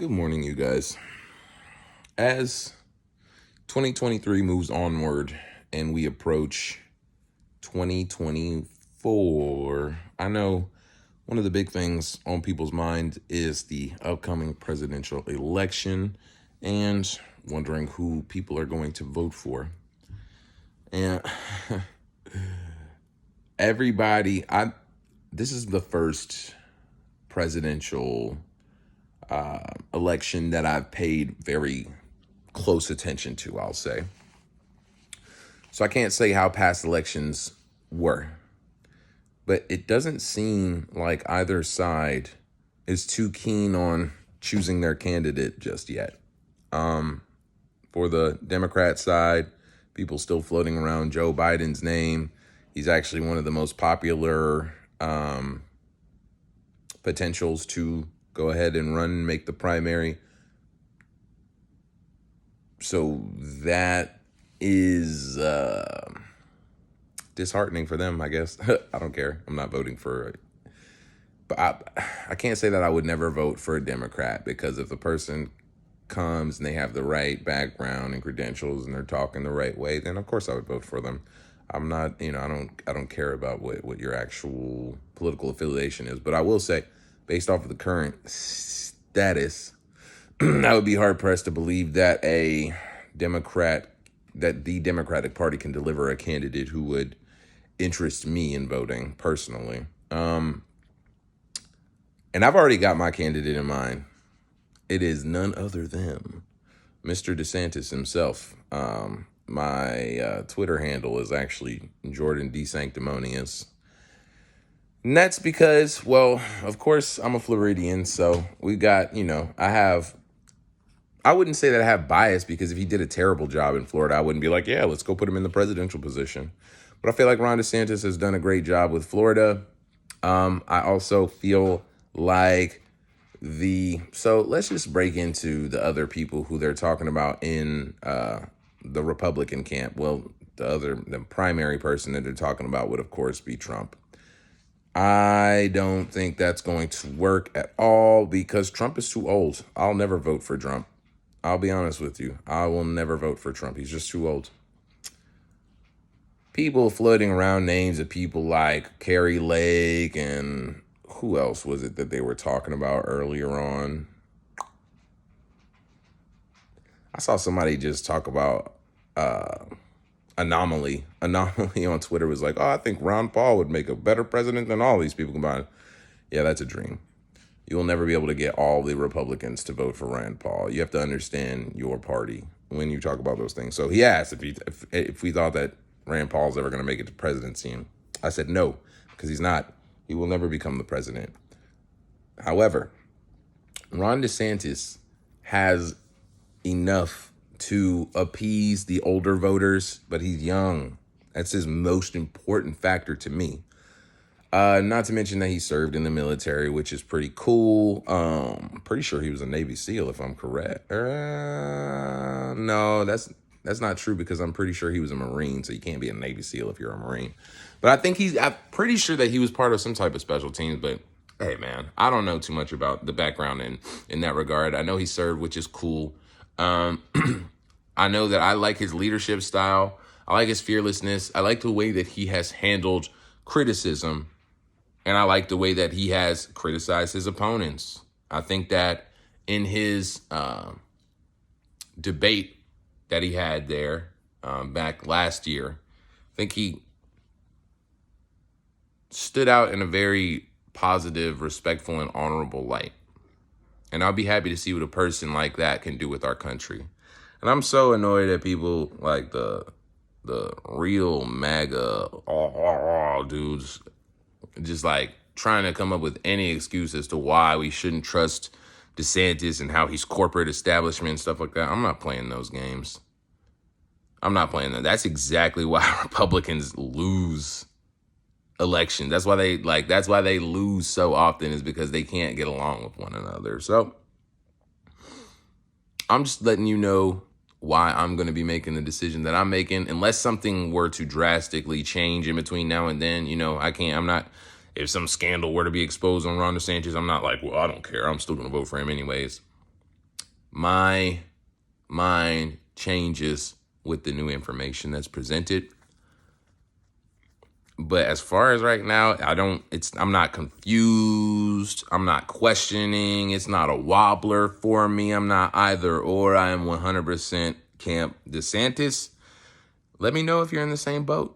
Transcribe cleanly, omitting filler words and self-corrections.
Good morning, you guys. As 2023 moves onward and we approach 2024, I know one of the big things on people's mind is the upcoming presidential election and wondering who people are going to vote for. And this is the first presidential election that I've paid very close attention to, I'll say. So I can't say how past elections were, but it doesn't seem like either side is too keen on choosing their candidate just yet. For the Democrat side, people still floating around Joe Biden's name. He's actually one of the most popular potentials to go ahead and run and make the primary. So that is disheartening for them, I guess. I don't care. I'm not voting for it. But I can't say that I would never vote for a Democrat, because if the person comes and they have the right background and credentials and they're talking the right way, then of course I would vote for them. I'm not, I don't care about what your actual political affiliation is. But I will say, based off of the current status, I would be hard pressed to believe that the Democratic Party can deliver a candidate who would interest me in voting personally. And I've already got my candidate in mind. It is none other than Mr. Desantis himself. My Twitter handle is actually Jordan D. Sanctimonious. And that's because, well, of course, I'm a Floridian, so we got, I wouldn't say that I have bias, because if he did a terrible job in Florida, I wouldn't be like, yeah, let's go put him in the presidential position. But I feel like Ron DeSantis has done a great job with Florida. I also feel like so let's just break into the other people who they're talking about in the Republican camp. Well, the primary person that they're talking about would, of course, be Trump. I don't think that's going to work at all, because Trump is too old. I'll never vote for Trump. I'll be honest with you. I will never vote for Trump. He's just too old. People floating around names of people like Carrie Lake, and who else was it that they were talking about earlier on? I saw somebody just talk about Anomaly on Twitter was like, oh, I think Ron Paul would make a better president than all these people combined. Yeah, that's a dream. You will never be able to get all the Republicans to vote for Rand Paul. You have to understand your party when you talk about those things. So he asked if we thought that Rand Paul's ever going to make it to presidency. And I said no, because he's not. He will never become the president. However, Ron DeSantis has enough to appease the older voters, but he's young. That's his most important factor to me. Not to mention that he served in the military, which is pretty cool. Pretty sure he was a Navy SEAL, if I'm correct. No, that's not true, because I'm pretty sure he was a Marine, so you can't be a Navy SEAL if you're a Marine. But I'm pretty sure that he was part of some type of special teams. But hey, man, I don't know too much about the background in that regard. I know he served, which is cool. I know that I like his leadership style. I like his fearlessness. I like the way that he has handled criticism. And I like the way that he has criticized his opponents. I think that in his debate that he had there back last year, I think he stood out in a very positive, respectful, and honorable light. And I'll be happy to see what a person like that can do with our country. And I'm so annoyed at people like the real MAGA dudes just like trying to come up with any excuse as to why we shouldn't trust DeSantis and how he's corporate establishment and stuff like that. I'm not playing those games. I'm not playing that. That's exactly why Republicans lose elections. That's why they lose so often, is because they can't get along with one another. So I'm just letting you know why I'm going to be making the decision that I'm making. Unless something were to drastically change in between now and then, if some scandal were to be exposed on Ron DeSantis, I'm not like, well, I don't care. I'm still going to vote for him anyways. My mind changes with the new information that's presented. But as far as right now, I'm not confused. I'm not questioning. It's not a wobbler for me. I'm not either or. I am 100% camp DeSantis. Let me know if you're in the same boat.